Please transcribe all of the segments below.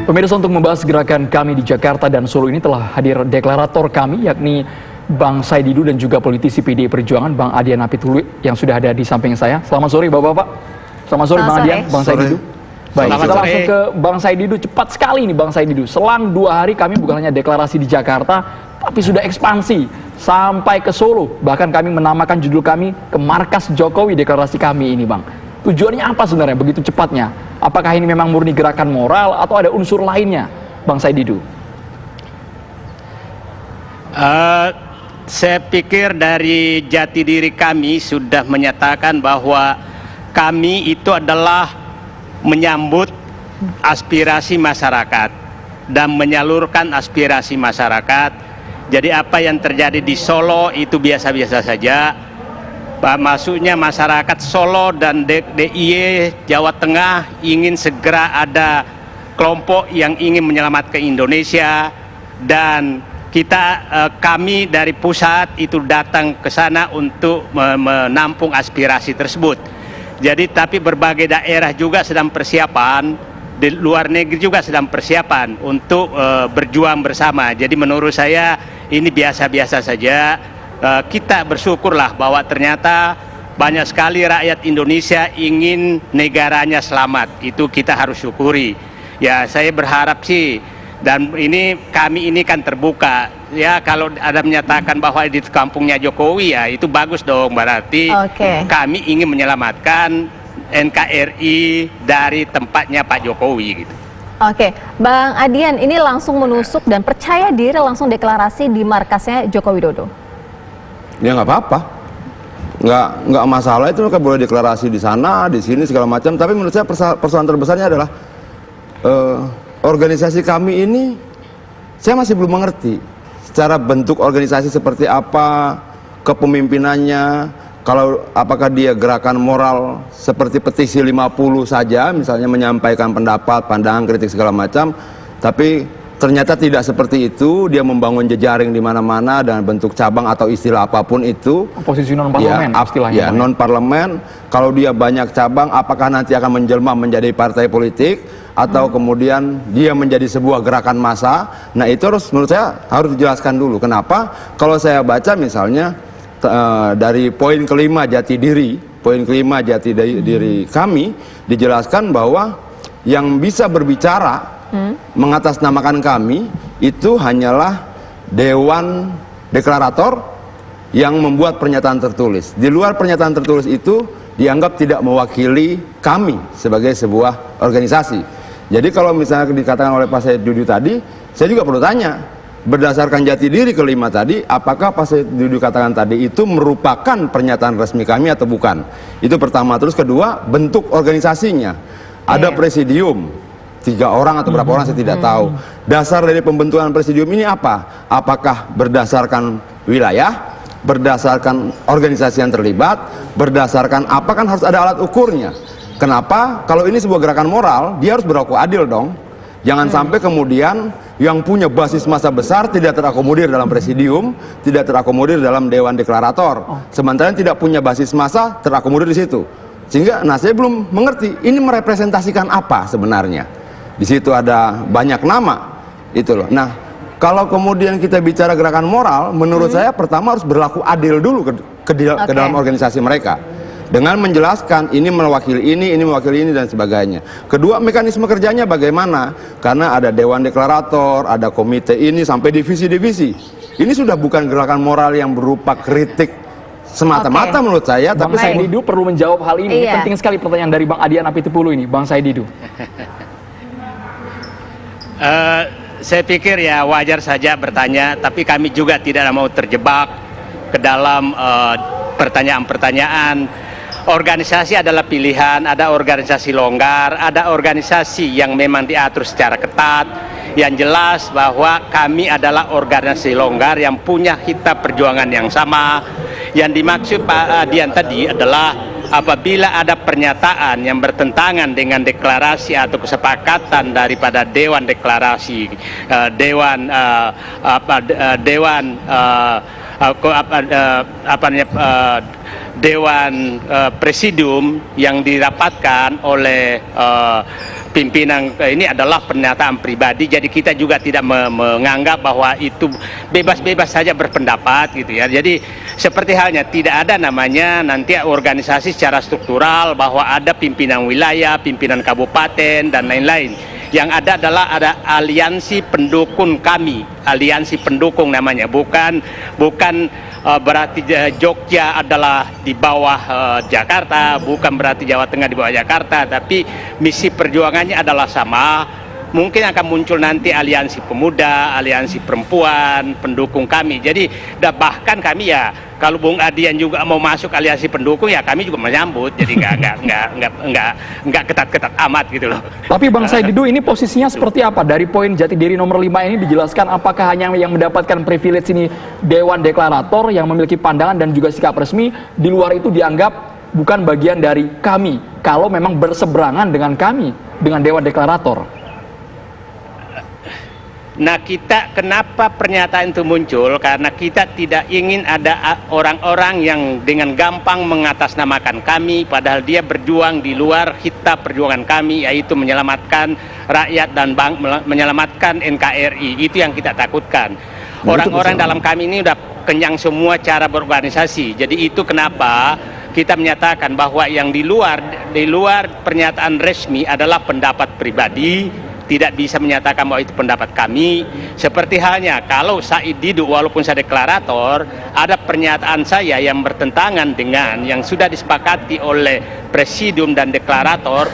Pemirsa, untuk membahas gerakan kami di Jakarta dan Solo ini telah hadir deklarator kami, yakni Bang Said Didu dan juga politisi PDI Perjuangan Bang Adian Apituluh yang sudah ada di samping saya. Selamat sore Bapak-Bapak. Selamat sore Bang Adian, Bang Said Didu. Baik, kita langsung ke Bang Said Didu. Cepat sekali nih Bang Said Didu. Selang 2 hari kami bukan hanya deklarasi di Jakarta, tapi sudah ekspansi sampai ke Solo. Bahkan kami menamakan judul kami ke Markas Jokowi deklarasi kami ini Bang. Tujuannya apa sebenarnya begitu cepatnya? Apakah ini memang murni gerakan moral atau ada unsur lainnya, Bang Said Didu? Saya pikir dari jati diri kami sudah menyatakan bahwa kami itu adalah menyambut aspirasi masyarakat dan menyalurkan aspirasi masyarakat. Jadi apa yang terjadi di Solo itu biasa-biasa saja. Maksudnya masyarakat Solo dan DIY Jawa Tengah ingin segera ada kelompok yang ingin menyelamatkan Indonesia, dan kami dari pusat itu datang ke sana untuk menampung aspirasi tersebut. Jadi tapi berbagai daerah juga sedang persiapan, di luar negeri juga sedang persiapan untuk berjuang bersama. Jadi menurut saya ini biasa-biasa saja. Kita bersyukurlah bahwa ternyata banyak sekali rakyat Indonesia ingin negaranya selamat. Itu kita harus syukuri. Ya, saya berharap sih, dan kami ini kan terbuka. Ya, kalau ada menyatakan bahwa di kampungnya Jokowi, ya itu bagus dong. Berarti kami ingin menyelamatkan NKRI dari tempatnya Pak Jokowi gitu. Oke, Bang Adian, ini langsung menusuk dan percaya diri langsung deklarasi di markasnya Joko Widodo. Ya nggak apa-apa, nggak masalah, itu kan boleh deklarasi di sana, di sini segala macam. Tapi menurut saya persoalan terbesarnya adalah organisasi kami ini, saya masih belum mengerti secara bentuk organisasi seperti apa, kepemimpinannya, kalau apakah dia gerakan moral seperti petisi 50 saja, misalnya menyampaikan pendapat, pandangan, kritik segala macam, tapi ternyata tidak seperti itu. Dia membangun jejaring di mana-mana dan bentuk cabang atau istilah apapun itu. Posisi non parlemen istilahnya. Ya, non parlemen. Kalau dia banyak cabang, apakah nanti akan menjelma menjadi partai politik atau kemudian dia menjadi sebuah gerakan massa? Nah, itu menurut saya harus dijelaskan dulu. Kenapa? Kalau saya baca misalnya dari poin kelima jati diri kami dijelaskan bahwa yang bisa berbicara mengatasnamakan kami itu hanyalah Dewan Deklarator yang membuat pernyataan tertulis. Di luar pernyataan tertulis itu dianggap tidak mewakili kami sebagai sebuah organisasi. Jadi kalau misalnya dikatakan oleh Pak Said Didu tadi, saya juga perlu tanya, berdasarkan jati diri kelima tadi, apakah Pak Said Didu katakan tadi itu merupakan pernyataan resmi kami atau bukan? Itu pertama. Terus kedua, bentuk organisasinya. Ada presidium 3 orang atau berapa orang saya tidak tahu. Dasar dari pembentukan presidium ini apa? Apakah berdasarkan wilayah, berdasarkan organisasi yang terlibat, berdasarkan apa, kan harus ada alat ukurnya. Kenapa? Kalau ini sebuah gerakan moral, dia harus berlaku adil dong. Jangan sampai kemudian yang punya basis massa besar tidak terakomodir dalam presidium, tidak terakomodir dalam Dewan Deklarator. Sementara yang tidak punya basis massa terakomodir di situ. Sehingga, saya belum mengerti ini merepresentasikan apa sebenarnya. Di situ ada banyak nama, itu loh. Nah, kalau kemudian kita bicara gerakan moral, menurut saya pertama harus berlaku adil dulu ke dalam organisasi mereka, dengan menjelaskan ini mewakili ini mewakili ini dan sebagainya. Kedua, mekanisme kerjanya bagaimana? Karena ada Dewan Deklarator, ada komite ini sampai divisi-divisi. Ini sudah bukan gerakan moral yang berupa kritik semata-mata menurut saya. Bang Tapi Said Didu perlu menjawab hal ini. Ini penting sekali pertanyaan dari Bang Adian Apituluh ini, Bang Said Didu. Saya pikir ya wajar saja bertanya, tapi kami juga tidak mau terjebak ke dalam pertanyaan-pertanyaan. Organisasi adalah pilihan, ada organisasi longgar, ada organisasi yang memang diatur secara ketat. Yang jelas bahwa kami adalah organisasi longgar yang punya hitab perjuangan yang sama. Yang dimaksud Pak Adian tadi adalah apabila ada pernyataan yang bertentangan dengan deklarasi atau kesepakatan daripada Dewan Deklarasi, Dewan Presidium yang dirapatkan oleh pimpinan ini adalah pernyataan pribadi, jadi kita juga tidak menganggap bahwa itu bebas-bebas saja berpendapat gitu ya. Jadi seperti halnya tidak ada namanya nanti organisasi secara struktural bahwa ada pimpinan wilayah, pimpinan kabupaten dan lain-lain. Yang ada adalah ada aliansi pendukung kami, aliansi pendukung namanya, bukan berarti Jogja adalah di bawah Jakarta, bukan berarti Jawa Tengah di bawah Jakarta, tapi misi perjuangannya adalah sama. Mungkin akan muncul nanti aliansi pemuda, aliansi perempuan, pendukung kami. Jadi bahkan kami ya, kalau Bung Adian juga mau masuk aliansi pendukung ya kami juga menyambut. Jadi nggak ketat-ketat amat gitu loh. Tapi Bang Said Didu, ini posisinya seperti apa? Dari poin jati diri nomor 5 ini dijelaskan apakah hanya yang mendapatkan privilege ini Dewan Deklarator yang memiliki pandangan dan juga sikap resmi, di luar itu dianggap bukan bagian dari kami kalau memang berseberangan dengan kami, dengan Dewan Deklarator. Nah, kita kenapa pernyataan itu muncul? Karena kita tidak ingin ada orang-orang yang dengan gampang mengatasnamakan kami, padahal dia berjuang di luar kitab perjuangan kami, yaitu menyelamatkan rakyat dan menyelamatkan NKRI. Itu yang kita takutkan. Orang-orang dalam kami ini udah kenyang semua cara berorganisasi. Jadi itu kenapa kita menyatakan bahwa yang di luar pernyataan resmi adalah pendapat pribadi. Tidak bisa menyatakan bahwa itu pendapat kami. Seperti halnya kalau Said Didu walaupun saya deklarator, ada pernyataan saya yang bertentangan dengan yang sudah disepakati oleh presidium dan deklarator,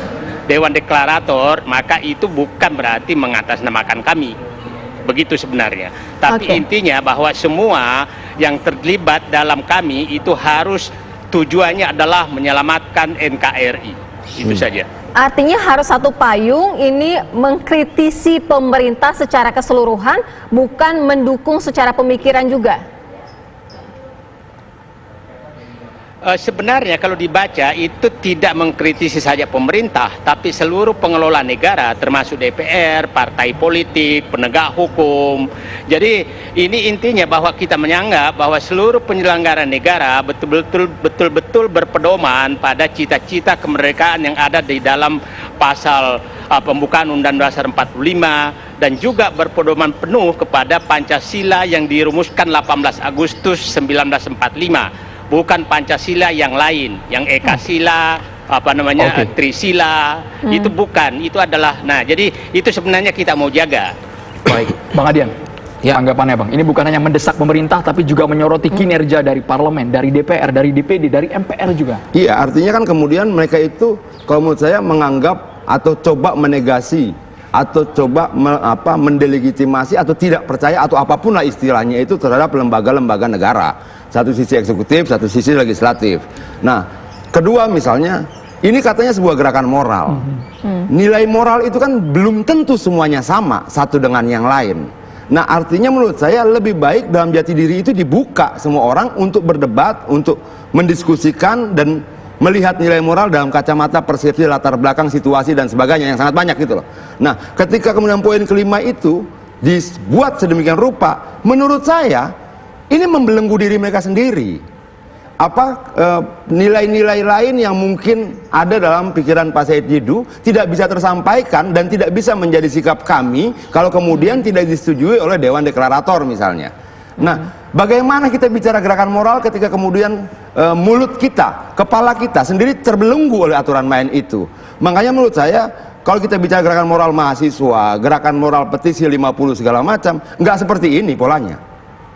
Dewan Deklarator, maka itu bukan berarti mengatasnamakan kami. Begitu sebenarnya. Tapi intinya bahwa semua yang terlibat dalam kami itu harus tujuannya adalah menyelamatkan NKRI. Itu saja. Artinya harus satu payung, ini mengkritisi pemerintah secara keseluruhan, bukan mendukung secara pemikiran juga. Sebenarnya kalau dibaca itu tidak mengkritisi saja pemerintah, tapi seluruh pengelola negara termasuk DPR, partai politik, penegak hukum. Jadi ini intinya bahwa kita menganggap bahwa seluruh penyelenggara negara betul-betul berpedoman pada cita-cita kemerdekaan yang ada di dalam pasal pembukaan Undang-Undang Dasar 45 dan juga berpedoman penuh kepada Pancasila yang dirumuskan 18 Agustus 1945. Bukan Pancasila yang lain, yang Ekasila, Trisila, itu bukan, itu adalah, nah jadi itu sebenarnya kita mau jaga. Baik, Bang Adian, tanggapannya Bang, ini bukan hanya mendesak pemerintah, tapi juga menyoroti kinerja dari parlemen, dari DPR, dari DPD, dari MPR juga. Iya, artinya kan kemudian mereka itu, kalau menurut saya menganggap atau coba menegasi, atau coba mendelegitimasi atau tidak percaya atau apapun lah istilahnya itu terhadap lembaga-lembaga negara. Satu sisi eksekutif, satu sisi legislatif. Nah, kedua misalnya, ini katanya sebuah gerakan moral. Nilai moral itu kan belum tentu semuanya sama satu dengan yang lain. Nah, artinya menurut saya lebih baik dalam jati diri itu dibuka semua orang untuk berdebat, untuk mendiskusikan dan melihat nilai moral dalam kacamata persepsi, latar belakang, situasi dan sebagainya yang sangat banyak gitu loh. Nah, ketika kemudian poin kelima itu dibuat sedemikian rupa, menurut saya ini membelenggu diri mereka sendiri. Nilai-nilai lain yang mungkin ada dalam pikiran Pak Said Didu tidak bisa tersampaikan dan tidak bisa menjadi sikap kami kalau kemudian tidak disetujui oleh Dewan Deklarator misalnya. Nah, bagaimana kita bicara gerakan moral ketika kemudian mulut kita, kepala kita sendiri terbelenggu oleh aturan main itu. Makanya menurut saya kalau kita bicara gerakan moral mahasiswa, gerakan moral petisi 50 segala macam, nggak seperti ini polanya.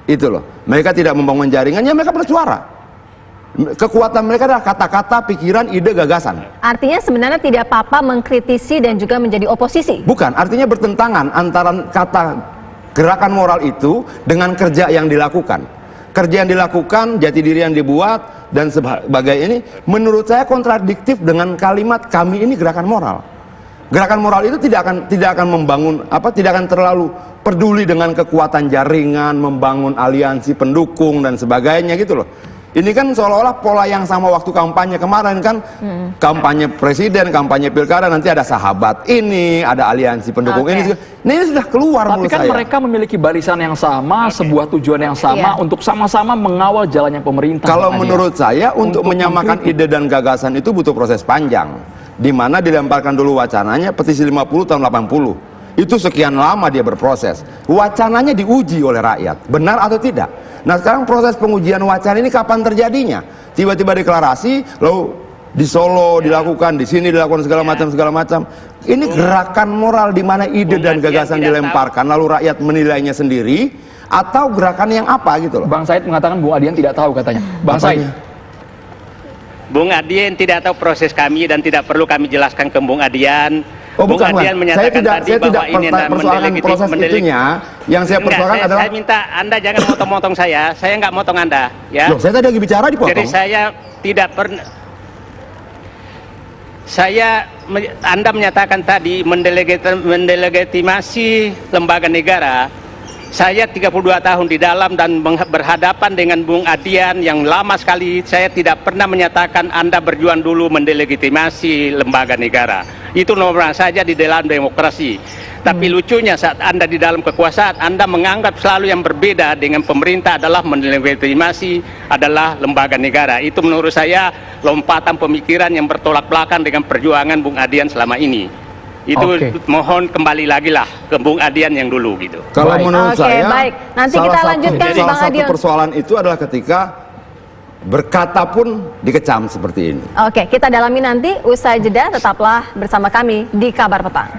Itu loh, mereka tidak membangun jaringannya, mereka bersuara. Kekuatan mereka adalah kata-kata, pikiran, ide, gagasan. Artinya sebenarnya tidak apa-apa mengkritisi dan juga menjadi oposisi? Bukan, artinya bertentangan antara kata gerakan moral itu dengan kerja yang dilakukan. Kerja yang dilakukan, jati diri yang dibuat, dan sebagainya ini menurut saya kontradiktif dengan kalimat kami ini gerakan moral. Gerakan moral itu tidak akan membangun tidak akan terlalu peduli dengan kekuatan jaringan, membangun aliansi pendukung dan sebagainya gitu loh. Ini kan seolah-olah pola yang sama waktu kampanye kemarin kan, kampanye presiden, kampanye pilkada, nanti ada sahabat ini, ada aliansi pendukung ini sudah keluar. Tapi kan mereka memiliki barisan yang sama, sebuah tujuan yang sama untuk sama-sama mengawal jalannya pemerintah. Kalau menurut saya untuk menyamakan ide dan gagasan itu butuh proses panjang. di mana dilemparkan dulu wacananya petisi 50 tahun 80. Itu sekian lama dia berproses. Wacananya diuji oleh rakyat, benar atau tidak. Nah sekarang proses pengujian wacana ini kapan terjadinya? Tiba-tiba deklarasi, lalu di Solo dilakukan, di sini dilakukan segala macam. Ini gerakan moral di mana ide dan gagasan dilemparkan, lalu rakyat menilainya sendiri, atau gerakan yang apa gitu loh? Bang Said mengatakan Bung Adian tidak tahu katanya. Bang Said. Bung Adian tidak tahu proses kami dan tidak perlu kami jelaskan ke Bung Adian. Oh, Bung bukan, Adian menyatakan tadi bahwa ini persoalan proses itunya. Yang saya persoalkan adalah saya minta Anda jangan motong-motong saya nggak motong Anda, ya. Loh, saya tadi lagi bicara dipotong. Jadi saya tidak pernah. Anda menyatakan tadi mendelegitimasi lembaga negara. Saya 32 tahun di dalam dan berhadapan dengan Bung Adian yang lama sekali. Saya tidak pernah menyatakan Anda berjuang dulu mendelegitimasi lembaga negara. Itu normal saja di dalam demokrasi. Tapi lucunya saat Anda di dalam kekuasaan, Anda menganggap selalu yang berbeda dengan pemerintah adalah mendelegitimasi adalah lembaga negara. Itu menurut saya lompatan pemikiran yang bertolak belakang dengan perjuangan Bung Adian selama ini. Itu mohon kembali lagi lah ke Bung Adian yang dulu gitu. Kalau menurut saya, baik. Nanti kita lanjutkan Bang salah satu Adian. persoalan itu adalah ketika berkata pun dikecam seperti ini. Oke, kita dalami nanti usai jeda. Tetaplah bersama kami di Kabar Petang.